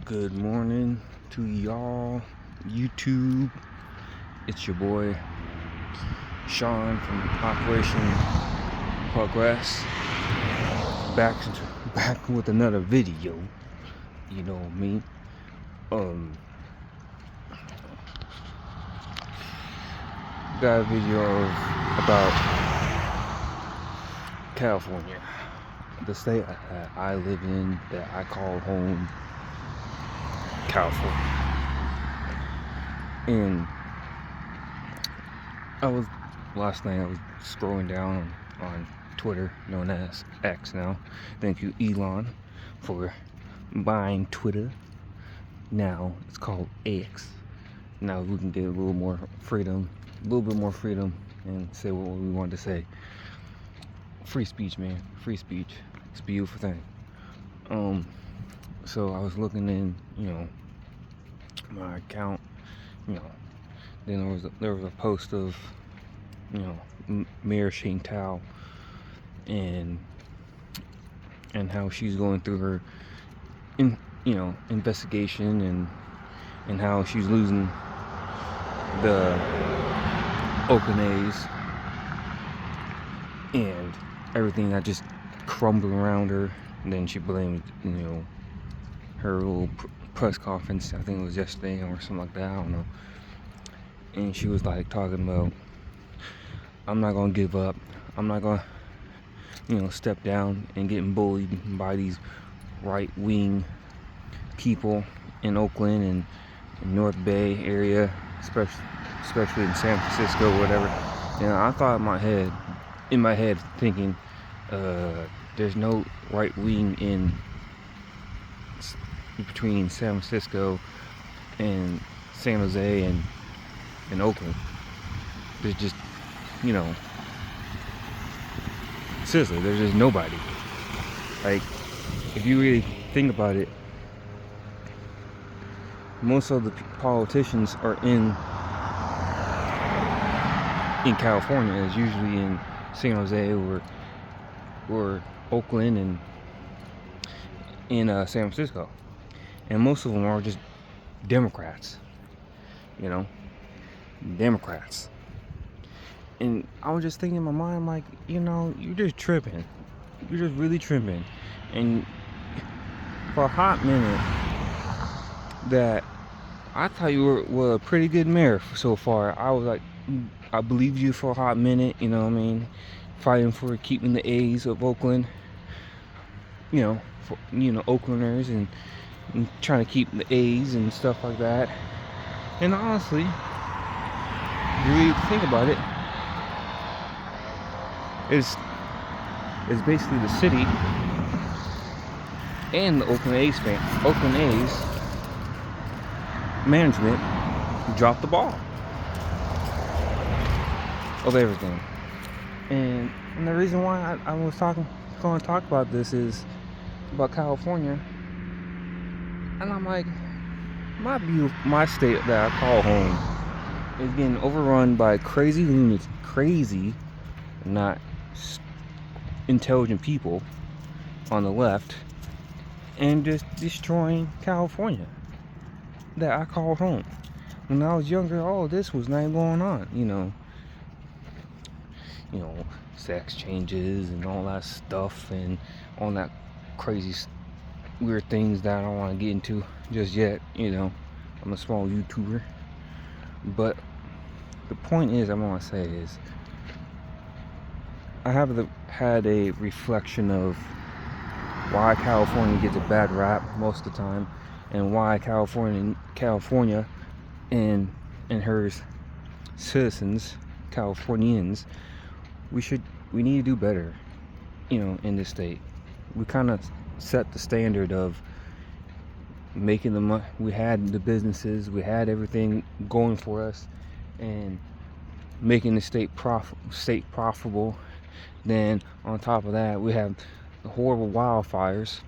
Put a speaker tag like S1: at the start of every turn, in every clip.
S1: Good morning to y'all, YouTube. It's your boy Sean from Operation Progress. Back with another video. You know me. Got a video about California, the state that I live in, that I call home, California. And last night I was scrolling down on Twitter, known as X now. Thank you, Elon, for buying Twitter. Now it's called X. Now we can get a little more freedom, and say what we want to say. Free speech, man. Free speech. It's a beautiful thing. So I was looking in, my account, then there was a post of, Mayor Chantal and how she's going through her investigation and how she's losing the Oakland A's and everything that just crumbled around her. And then she blamed, her little press conference, I think it was yesterday or something like that, I don't know. And she was like talking about, I'm not gonna give up. I'm not gonna, step down and getting bullied by these right-wing people in Oakland and North Bay area, especially in San Francisco or whatever. And I thought in my head thinking, there's no right wing in between San Francisco and San Jose and Oakland. There's just, seriously, there's just nobody. Like, if you really think about it, most of the politicians are in California. It's usually in San Jose or Oakland and in San Francisco. And most of them are just Democrats. Democrats. And I was just thinking in my mind, like, you're just tripping. You're just really tripping. And for a hot minute, that I thought you were a pretty good mayor so far. I was like, I believed you for a hot minute, fighting for keeping the A's of Oakland, for, Oaklanders and trying to keep the A's and stuff like that. And honestly, if you really think about it, it's basically the city and the Oakland A's management dropped the ball of everything. And the reason why I was going to talk about this is about California. And I'm like, my state that I call home is getting overrun by crazy lunatics, not intelligent people on the left, and just destroying California that I call home. When I was younger, all of this was not going on, sex changes and all that stuff and all that crazy weird things that I don't want to get into just yet. I'm a small YouTuber, but the point is, I want to say is, I have had a reflection of why California gets a bad rap most of the time, and why California and her citizens, Californians, we need to do better, in this state. We kind of set the standard of making the money. We had the businesses, we had everything going for us, and making the state profitable. Then on top of that, we have the horrible wildfires,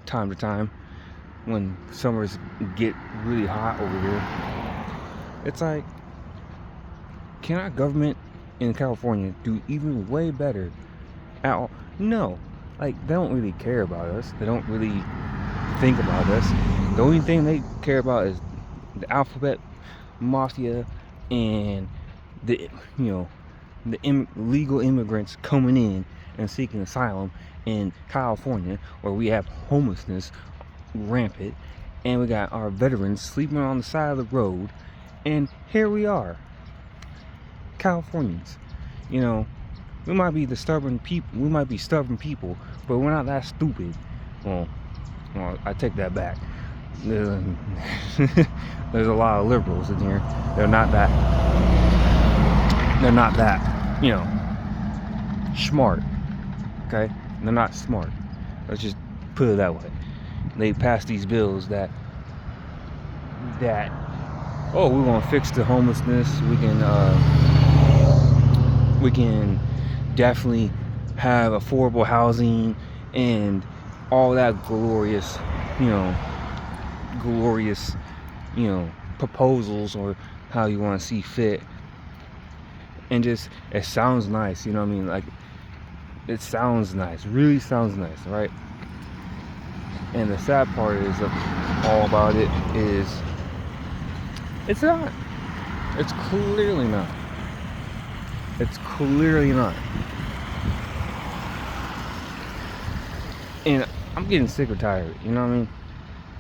S1: time to time, when summers get really hot over here. It's like, can our government in California do even way better at all? No. Like, they don't really care about us. They don't really think about us. The only thing they care about is the alphabet mafia and the legal immigrants coming in and seeking asylum in California, where we have homelessness rampant, and we got our veterans sleeping on the side of the road, and here we are, Californians. We might be stubborn people, but we're not that stupid. Well, I take that back. There's a lot of liberals in here. They're not that smart. Okay? They're not smart. Let's just put it that way. They pass these bills that we're gonna fix the homelessness. We can definitely have affordable housing and all that glorious proposals, or how you want to see fit. And just, it sounds nice, like, it sounds nice, really sounds nice, right? And the sad part is all about it is it's not. It's clearly not. And I'm getting sick or tired, you know what I mean?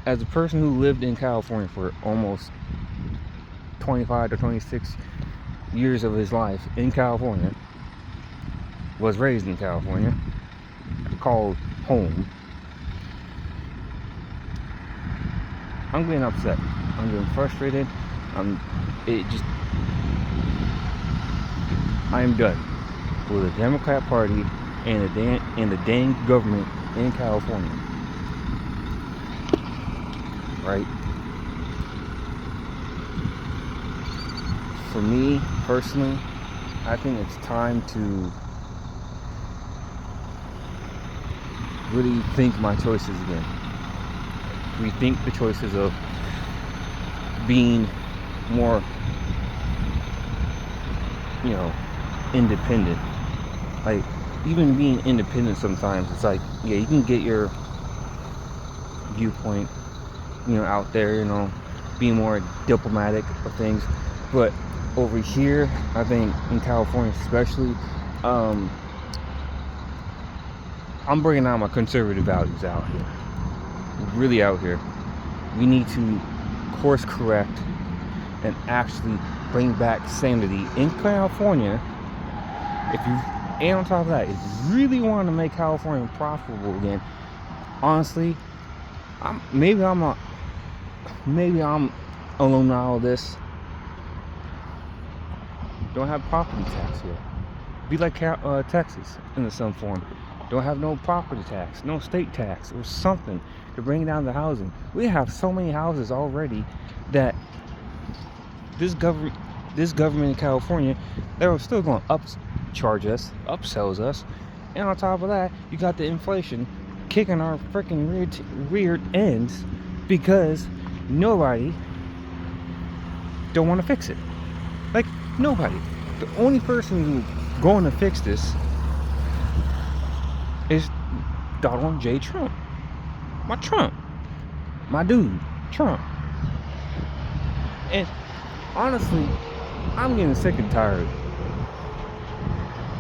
S1: As a person who lived in California for almost 25 to 26 years of his life in California, was raised in California, called home, I'm getting upset. I'm getting frustrated. I am done with the Democrat Party and the dang government in California. Right? For me personally, I think it's time to really think my choices again. Rethink the choices of being more, independent. Like, even being independent sometimes, it's like, yeah, you can get your viewpoint, out there, being more diplomatic of things. But over here, I think in California especially, I'm bringing out my conservative values out here. Really out here. We need to course correct and actually bring back sanity in California. And on top of that, if you really want to make California profitable again, honestly, maybe I'm alone all of this. Don't have property tax here. Be like Texas in some form. Don't have no property tax, no state tax, or something to bring down the housing. We have so many houses already that this government in California, they're still going to upsells us, and on top of that, you got the inflation kicking our freaking rear ends because nobody don't want to fix it. Like, nobody. The only person who's going to fix this is Donald J. Trump. My dude, Trump. And honestly, I'm getting sick and tired.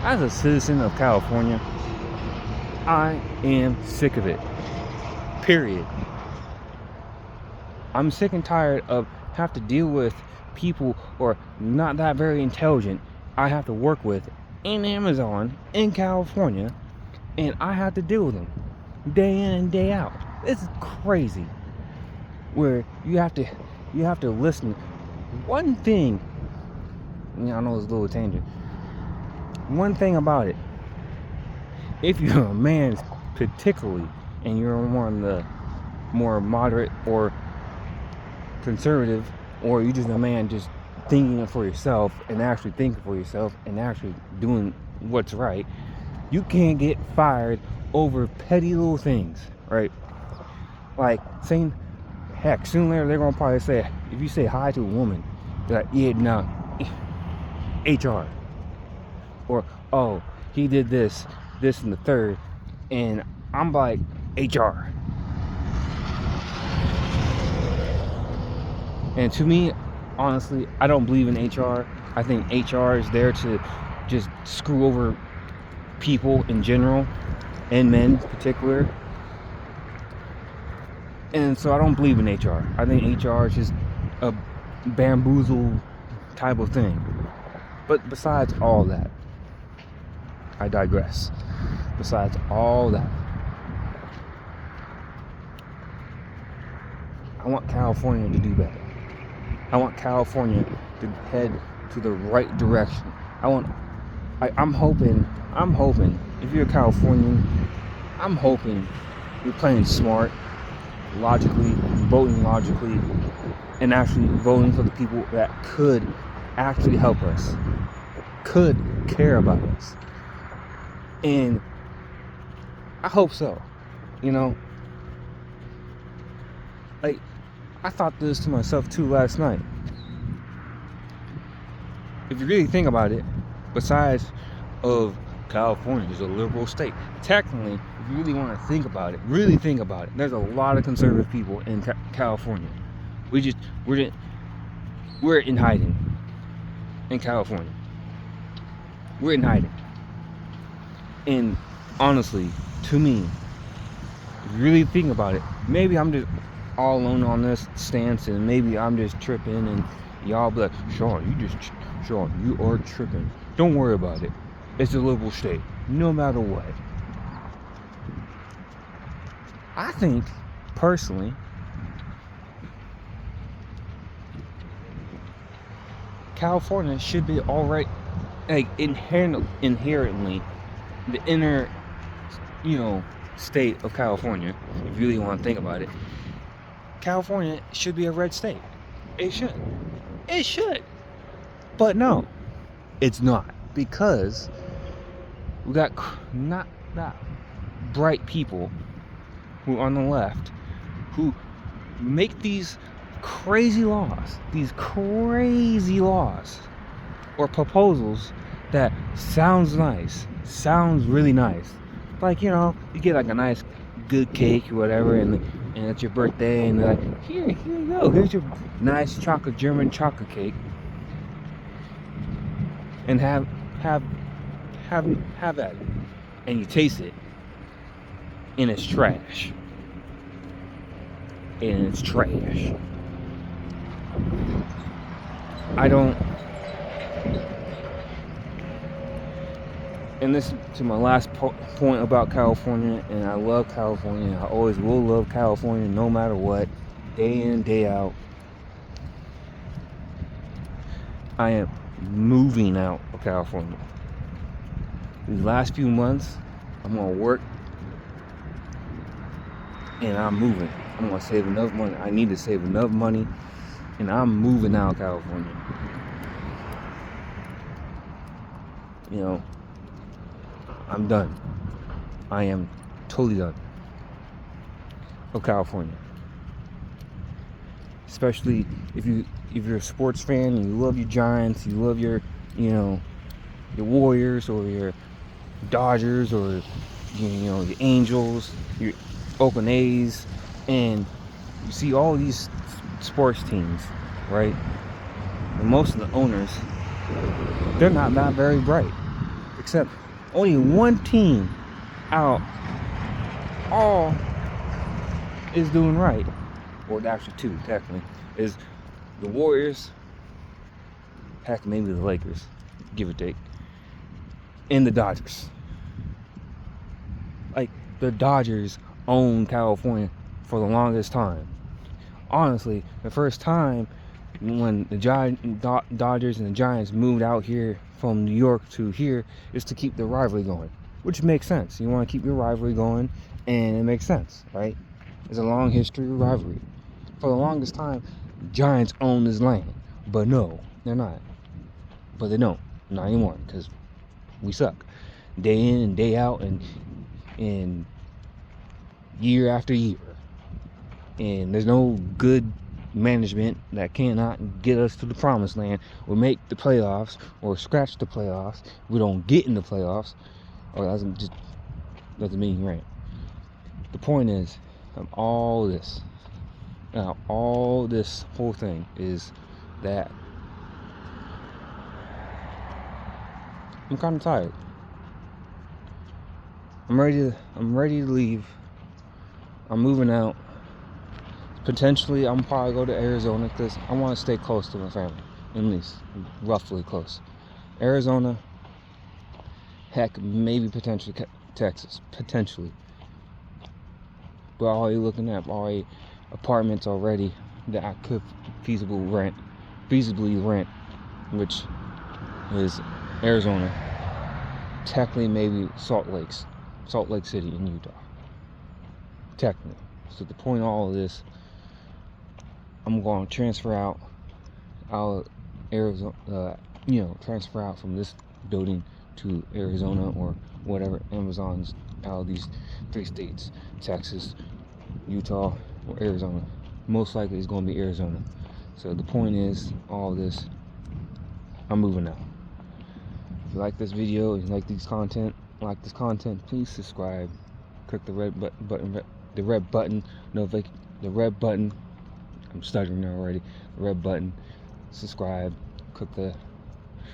S1: As a citizen of California, I am sick of it. Period. I'm sick and tired of have to deal with people who are not that very intelligent. I have to work with in Amazon in California, and I have to deal with them day in and day out. This is crazy. Where you have to listen. One thing, I know it's a little tangent. One thing about it, if you're a man particularly, and you're one of the more moderate or conservative, or you're just a man just thinking it for yourself and actually thinking for yourself and actually doing what's right, you can't get fired over petty little things, right? Like saying, heck, sooner or later they're gonna probably say, if you say hi to a woman, they're like, yeah, no, HR. Or, oh, he did this and the third, and I'm like, HR. And to me, honestly, I don't believe in HR. I think HR is there to just screw over people in general, and men in particular. And so I don't believe in HR. I think HR is just a bamboozle type of thing. But besides all that, I digress. Besides all that, I want California to do better. I want California to head to the right direction. I'm hoping, if you're a Californian, I'm hoping you're playing smart, logically, voting logically, and actually voting for the people that could actually help us, could care about us. And I hope so. Like, I thought this to myself too last night. If you really think about it, besides of California is a liberal state. Technically, if you really want to think about it, there's a lot of conservative people in California. We're in hiding in California. We're in hiding. And honestly, to me, if you really think about it, maybe I'm just all alone on this stance, and maybe I'm just tripping, and y'all be like, Sean, you are tripping. Don't worry about it. It's a liberal state, no matter what. I think, personally, California should be alright, like inherently, the inner, state of California, if you really want to think about it, California should be a red state. It should. But no, it's not. Because we got not that bright people who on the left who make these crazy laws or proposals that sounds really nice. Like, you get like a nice good cake or whatever, and it's your birthday, and they're like, here you go, here's your nice German chocolate cake, and have that, and you taste it, and it's trash. And this to my last point about California, and I love California. I always will love California, no matter what, day in, day out. I am moving out of California. These last few months, I'm gonna work, and I'm moving. I'm gonna save enough money. I need to save enough money, and I'm moving out of California. I'm done. I am totally done of California. Especially if you're a sports fan and you love your Giants, you love your Warriors or your Dodgers or your Angels, your Oakland A's, and you see all these sports teams, right? And most of the owners, they're not that very bright, except only one team out all is doing right. Well, actually two, technically, is the Warriors, heck, maybe the Lakers, give or take, and the Dodgers. Like, the Dodgers own California for the longest time. Honestly, the first time when the Dodgers and the Giants moved out here from New York to here is to keep the rivalry going, which makes sense. You want to keep your rivalry going, and it makes sense, right? There's a long history of rivalry. For the longest time, Giants own this land, but no, they're not. But they don't, not anymore, because we suck, day in and day out, and year after year. And there's no good management that cannot get us to the promised land or make the playoffs or scratch the playoffs. We don't get in the playoffs. Or that's a mean rant. The point is, of all this, Now, all this whole thing is that I'm kind of tired. I'm ready to leave. I'm moving out. Potentially, I'm probably go to Arizona because I want to stay close to my family, at least roughly close. Arizona, heck, maybe potentially Texas, potentially. But already looking at apartments already that I could feasibly rent, which is Arizona. Technically, maybe Salt Lake City in Utah. Technically. So the point of all of this, I'm going to transfer out Arizona, transfer out from this building to Arizona or whatever Amazon's out of these 3 states, Texas, Utah, or Arizona. Most likely it's going to be Arizona. So the point is, all of this, I'm moving out. If you like this video, if you like this content, please subscribe. Click the red button, I'm stuttering already. The red button, subscribe, click the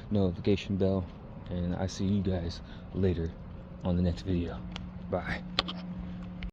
S1: notification bell, and I see you guys later on the next video. Bye.